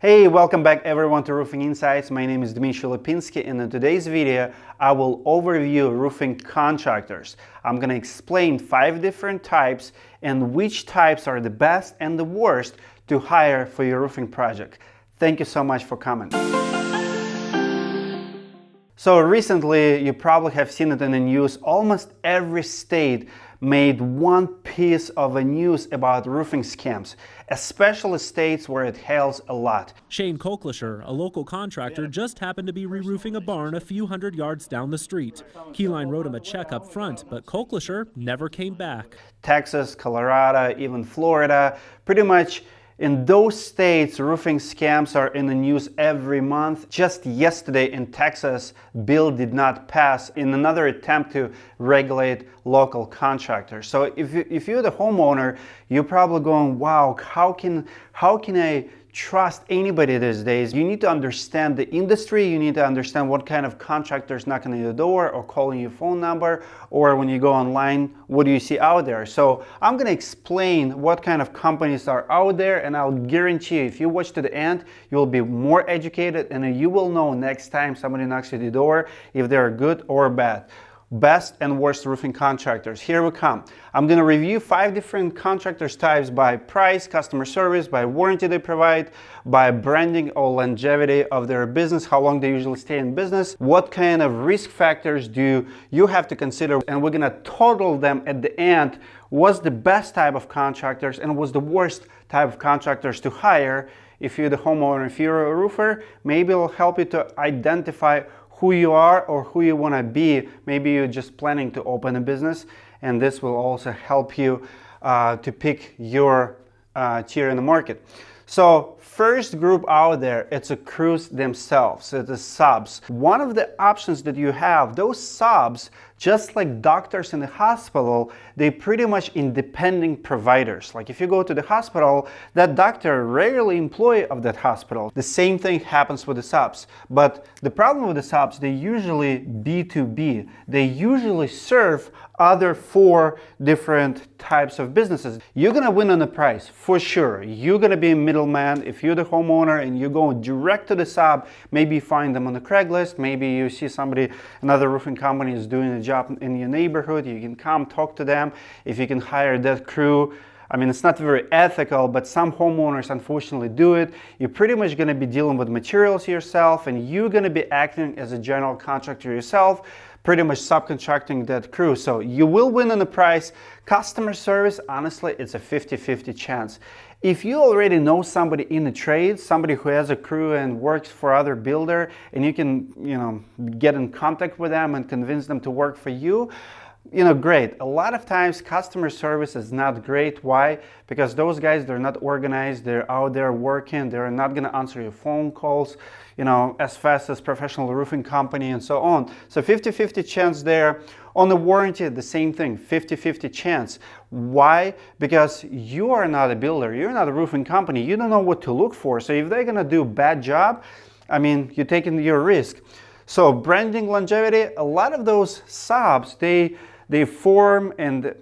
Hey, welcome back everyone to Roofing Insights. My name is Dmitry, and in today's video, I will overview roofing contractors. I'm going to explain 5 different types and which types are the best and the worst to hire for your roofing project. Thank you so much for coming. So recently, you probably have seen it in the news. Almost every state made one piece of a news about roofing scams, especially states where it hails a lot. Shane Kochlischer, a local contractor, just happened to be re-roofing a barn a few hundred yards down the street. Keyline wrote him a check up front, but Kochlischer never came back. Texas, Colorado, even Florida, pretty much in those states, roofing scams are in the news every month. Just yesterday in Texas, bill did not pass in another attempt to regulate local contractors. So if you're the homeowner, you're probably going, wow, how can I trust anybody these days? You need to understand the industry. You need to understand what kind of contractors knocking on your door or calling your phone number, or when you go online, what do you see out there? So I'm going to explain what kind of companies are out there, and I'll guarantee you, if you watch to the end, you'll be more educated and you will know next time somebody knocks at the door if they're good or bad. Best and worst roofing contractors. Here we come. I'm going to review 5 different contractors types by price, customer service, by warranty they provide, by branding or longevity of their business, how long they usually stay in business, what kind of risk factors do you have to consider, and we're going to total them at the end. What's the best type of contractors and what's the worst type of contractors to hire if you're the homeowner. If you're a roofer, maybe it'll help you to identify who you are or who you want to be. Maybe you're just planning to open a business, and this will also help you to pick your tier in the market. So first group out there, it's the crews themselves, it's the subs. One of the options that you have, those subs, just like doctors in the hospital, they pretty much independent providers. Like if you go to the hospital, that doctor rarely employee of that hospital. The same thing happens with the subs. But the problem with the subs, they usually B2B. They usually serve other 4 different types of businesses. You're gonna win on the price, for sure. You're gonna be a middleman. If you're the homeowner and you're going direct to the sub, maybe you find them on the Craigslist, maybe you see somebody, another roofing company is doing a job in your neighborhood, you can come talk to them. If you can hire that crew, I mean, it's not very ethical, but some homeowners unfortunately do it. You're pretty much going to be dealing with materials yourself, and you're going to be acting as a general contractor yourself, pretty much subcontracting that crew. So you will win on the price. Customer service, honestly, it's a 50-50 chance. If you already know somebody in the trade, somebody who has a crew and works for other builder, and you can, get in contact with them and convince them to work for you, great. A lot of times customer service is not great. Why? Because those guys, they're not organized, they're out there working, they're not going to answer your phone calls, as fast as professional roofing company and so on. So 50-50 chance there. On the warranty, the same thing, 50-50 chance. Why? Because you are not a builder, you're not a roofing company, you don't know what to look for. So if they're going to do a bad job, you're taking your risk. So branding, longevity, a lot of those subs, they form and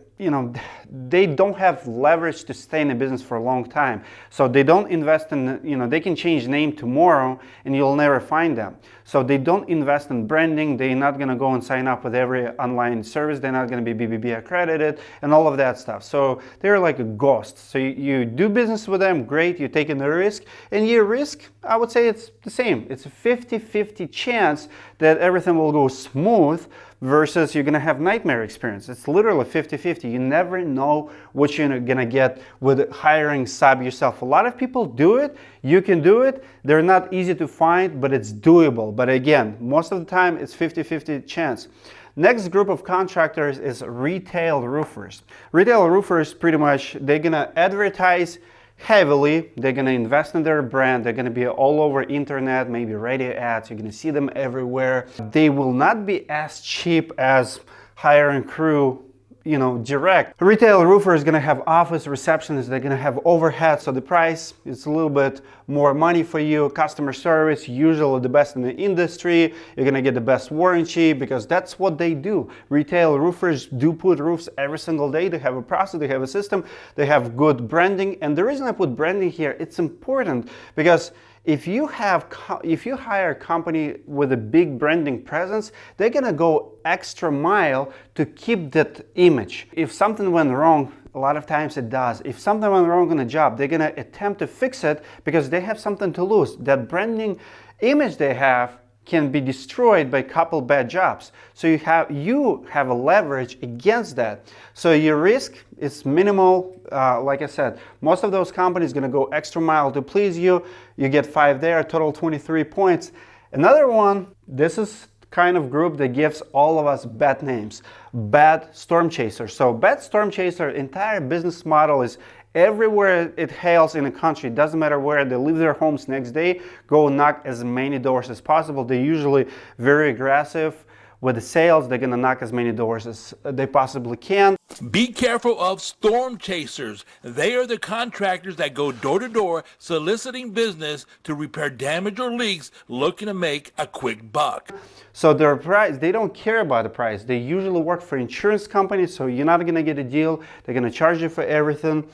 they don't have leverage to stay in a business for a long time. So they don't invest in, they can change name tomorrow and you'll never find them. So they don't invest in branding. They're not going to go and sign up with every online service. They're not going to be BBB accredited and all of that stuff. So they're like a ghost. So you do business with them, great, you're taking the risk. And your risk, I would say it's the same. It's a 50-50 chance that everything will go smooth versus you're going to have nightmare experience. It's literally 50-50. You never know what you're going to get with hiring sub yourself. A lot of people do it. You can do it. They're not easy to find, but it's doable. But again, most of the time it's 50-50 chance. Next group of contractors is retail roofers. Retail roofers, pretty much, they're going to advertise heavily. They're going to invest in their brand. They're going to be all over internet, maybe radio ads. You're going to see them everywhere. They will not be as cheap as hiring crew direct. A retail roofer is going to have office receptionists, they're going to have overhead, so the price is a little bit more money for you. Customer service, usually the best in the industry. You're going to get the best warranty because that's what they do. Retail roofers do put roofs every single day. They have a process, they have a system, they have good branding. And the reason I put branding here, it's important because If you hire a company with a big branding presence, they're gonna go extra mile to keep that image. If something went wrong, a lot of times it does. If something went wrong on a job, they're gonna attempt to fix it because they have something to lose. That branding image they have can be destroyed by a couple bad jobs. So you have a leverage against that. So your risk is minimal. Like I said, most of those companies going to go extra mile to please you. You get 5 there, total 23 points. Another one, this is kind of group that gives all of us bad names. Bad storm chaser. So bad storm chaser, entire business model is everywhere it hails in the country, it doesn't matter where, they leave their homes next day, go knock as many doors as possible. They're usually very aggressive with the sales. They're gonna knock as many doors as they possibly can. Be careful of storm chasers. They are the contractors that go door to door soliciting business to repair damage or leaks, looking to make a quick buck. So their price, they don't care about the price. They usually work for insurance companies, so you're not gonna get a deal. They're gonna charge you for everything.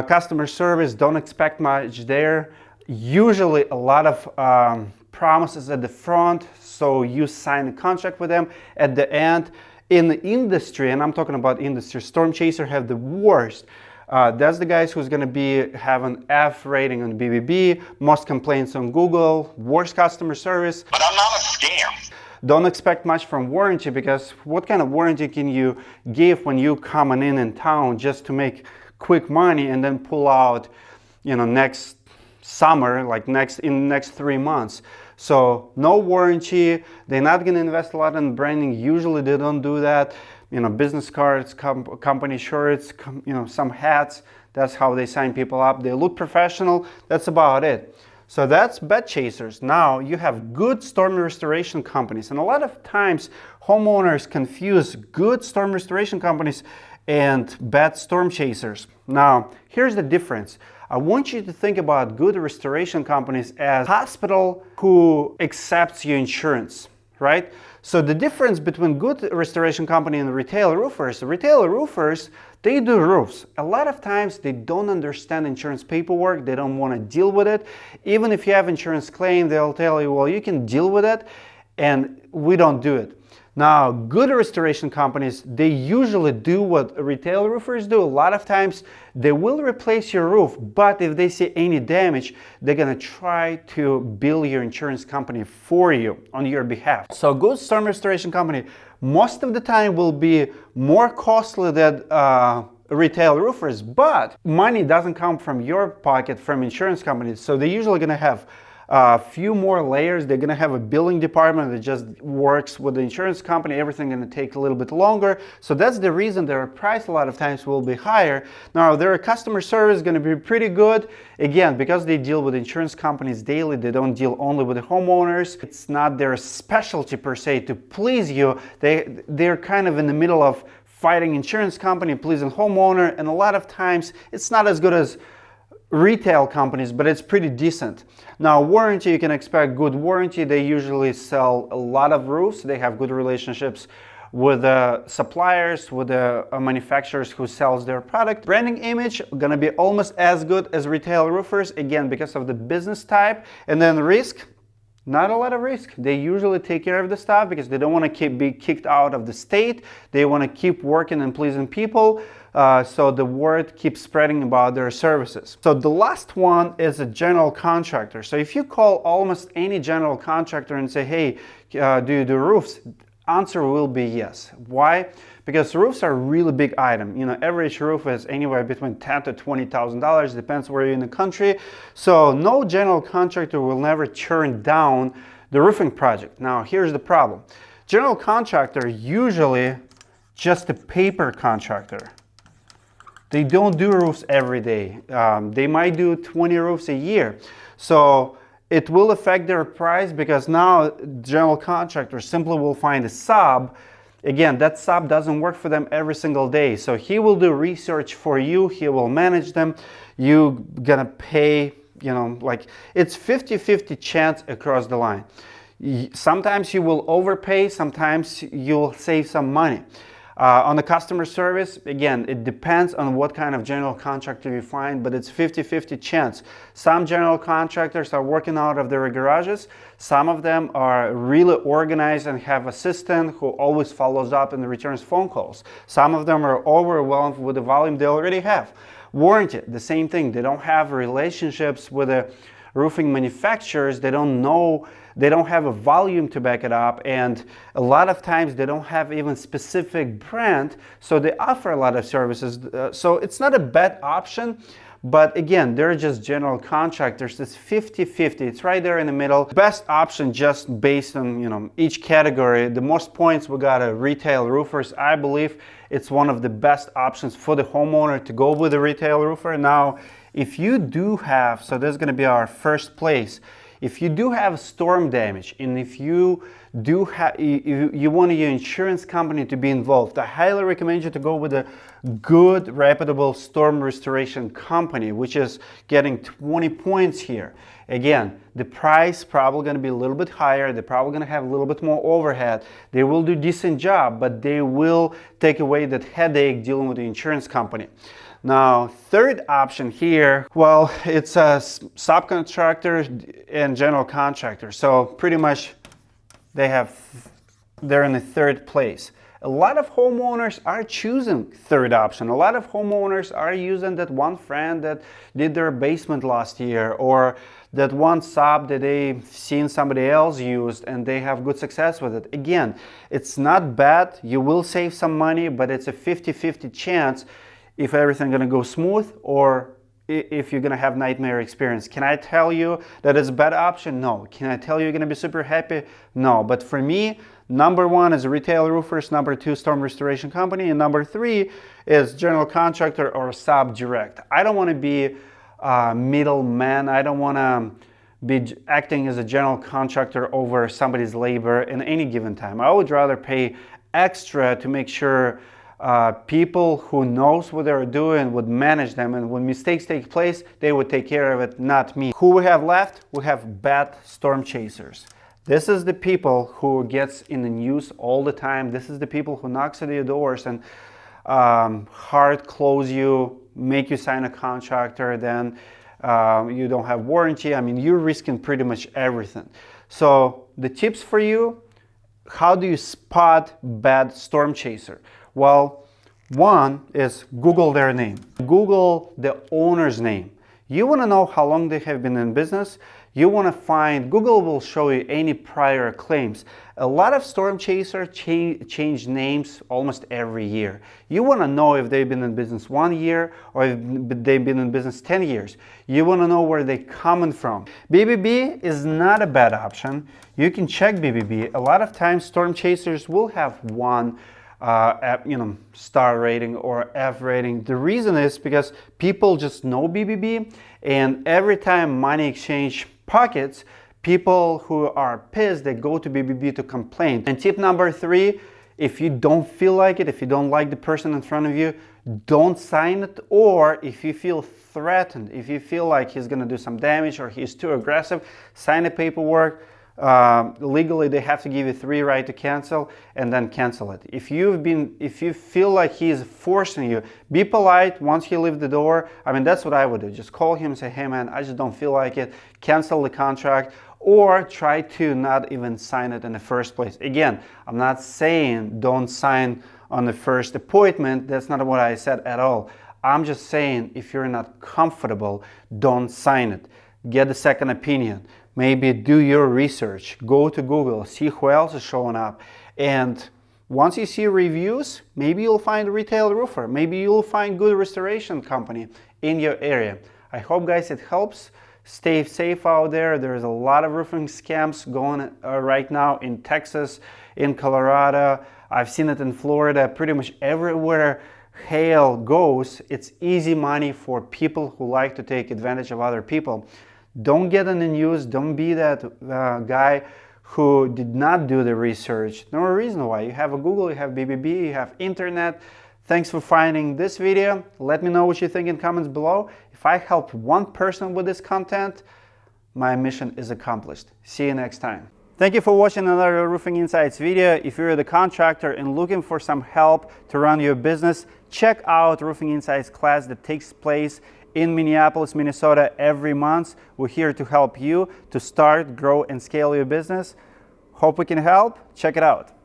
Customer service, don't expect much there. Usually a lot of promises at the front, so you sign a contract with them. At the end, in the industry, and I'm talking about industry, storm chaser have the worst. That's the guys who's going to be having F rating on BBB, most complaints on Google, worst customer service. But I'm not a scam. Don't expect much from warranty, because what kind of warranty can you give when you coming in town just to make quick money and then pull out, next summer, like in the next 3 months? So no warranty. They're not going to invest a lot in branding. Usually they don't do that. Business cards, company shirts, some hats. That's how they sign people up. They look professional. That's about it. So that's bad chasers. Now you have good storm restoration companies, and a lot of times homeowners confuse good storm restoration companies and bad storm chasers. Now, here's the difference. I want you to think about good restoration companies as hospital who accepts your insurance, right? So the difference between good restoration company and retail roofers, they do roofs. A lot of times they don't understand insurance paperwork. They don't want to deal with it. Even if you have insurance claim, they'll tell you, well, you can deal with it, and we don't do it. Now, good restoration companies, they usually do what retail roofers do. A lot of times they will replace your roof, but if they see any damage, they're gonna try to bill your insurance company for you on your behalf. So good storm restoration company most of the time will be more costly than retail roofers, but money doesn't come from your pocket, from insurance companies. So they're usually gonna have a few more layers. They're going to have a billing department that just works with the insurance company. Everything going to take a little bit longer. So that's the reason their price a lot of times will be higher. Now, their customer service is going to be pretty good. Again, because they deal with insurance companies daily, they don't deal only with the homeowners. It's not their specialty per se to please you. They're kind of in the middle of fighting insurance company, pleasing homeowner, and a lot of times it's not as good as retail companies, but it's pretty decent. Now, warranty, you can expect good warranty. They usually sell a lot of roofs. They have good relationships with the suppliers, with the manufacturers who sells their product. Branding image gonna be almost as good as retail roofers, again, because of the business type. And then risk, not a lot of risk. They usually take care of the stuff because they don't want to be kicked out of the state. They want to keep working and pleasing people. So the word keeps spreading about their services. So the last one is a general contractor. So if you call almost any general contractor and say, hey, do you do roofs? Answer will be yes. Why? Because roofs are a really big item. Average roof is anywhere between $10,000 to $20,000, depends where you're in the country. So no general contractor will never turn down the roofing project. Now, here's the problem. General contractor usually just a paper contractor. They don't do roofs every day. They might do 20 roofs a year. So it will affect their price, because now general contractors simply will find a sub. Again, that sub doesn't work for them every single day. So he will do research for you. He will manage them. You gonna pay, like it's 50-50 chance across the line. Sometimes you will overpay. Sometimes you'll save some money. On the customer service, again, it depends on what kind of general contractor you find, but it's 50-50 chance. Some general contractors are working out of their garages. Some of them are really organized and have an assistant who always follows up and returns phone calls. Some of them are overwhelmed with the volume they already have. Warranty, the same thing. They don't have relationships with the roofing manufacturers. They don't know, they don't have a volume to back it up, and a lot of times they don't have even specific brand, so they offer a lot of services. So it's not a bad option, but again, they're just general contractors. It's 50-50. It's right there in the middle. Best option, just based on each category. The most points we got are retail roofers. I believe it's one of the best options for the homeowner to go with a retail roofer. Now, if you do have, so this is going to be our first place, if you do have storm damage, and if you do have, you want your insurance company to be involved, I highly recommend you to go with a good, reputable storm restoration company, which is getting 20 points here. Again, the price probably going to be a little bit higher. They're probably going to have a little bit more overhead. They will do a decent job, but they will take away that headache dealing with the insurance company. Now, third option here, well, it's a subcontractor and general contractor. So pretty much they're in the third place. A lot of homeowners are choosing third option. A lot of homeowners are using that one friend that did their basement last year, or that one sub that they've seen somebody else used and they have good success with it. Again, it's not bad. You will save some money, but it's a 50-50 chance if everything's going to go smooth or if you're going to have nightmare experience. Can I tell you that it's a bad option? No. Can I tell you you're going to be super happy? No. But for me, number one is retail roofers, number two, storm restoration company, and number three is general contractor or sub direct. I don't want to be a middleman. I don't want to be acting as a general contractor over somebody's labor in any given time. I would rather pay extra to make sure people who knows what they're doing would manage them, and when mistakes take place, they would take care of it, not me. Who we have left? We have bad storm chasers. This is the people who gets in the news all the time. This is the people who knocks at your doors and hard close you, make you sign a contractor, then you don't have warranty. I mean, you're risking pretty much everything. So the tips for you: how do you spot bad storm chaser? Well, one is Google their name. Google the owner's name. You want to know how long they have been in business. You want to find, Google will show you any prior claims. A lot of storm chasers change names almost every year. You want to know if they've been in business 1 year or if they've been in business 10 years. You want to know where they're coming from. BBB is not a bad option. You can check BBB. A lot of times storm chasers will have one star rating or F rating. The reason is because people just know BBB, and every time money exchange pockets, people who are pissed, they go to BBB to complain. And tip number three, if you don't feel like it, if you don't like the person in front of you, don't sign it. Or if you feel threatened, if you feel like he's going to do some damage or he's too aggressive, sign the paperwork. Legally, they have to give you 3 rights to cancel, and then cancel it. If you feel like he's forcing you, be polite once you leave the door. I mean, that's what I would do. Just call him and say, hey man, I just don't feel like it. Cancel the contract, or try to not even sign it in the first place. Again, I'm not saying don't sign on the first appointment. That's not what I said at all. I'm just saying if you're not comfortable, don't sign it. Get a second opinion. Maybe do your research, go to Google, see who else is showing up. And once you see reviews, maybe you'll find a retail roofer. Maybe you'll find good restoration company in your area. I hope, guys, it helps. Stay safe out there. There's a lot of roofing scams going right now in Texas, in Colorado. I've seen it in Florida. Pretty much everywhere hail goes, it's easy money for people who like to take advantage of other people. Don't get in the news. Don't be that guy who did not do the research. No reason why. You have a Google, you have BBB, you have internet. Thanks for finding this video. Let me know what you think in comments below. If I helped one person with this content, my mission is accomplished. See you next time. Thank you for watching another Roofing Insights video. If you're the contractor and looking for some help to run your business, check out Roofing Insights class that takes place in Minneapolis, Minnesota every month. We're here to help you to start, grow, and scale your business. Hope we can help. Check it out.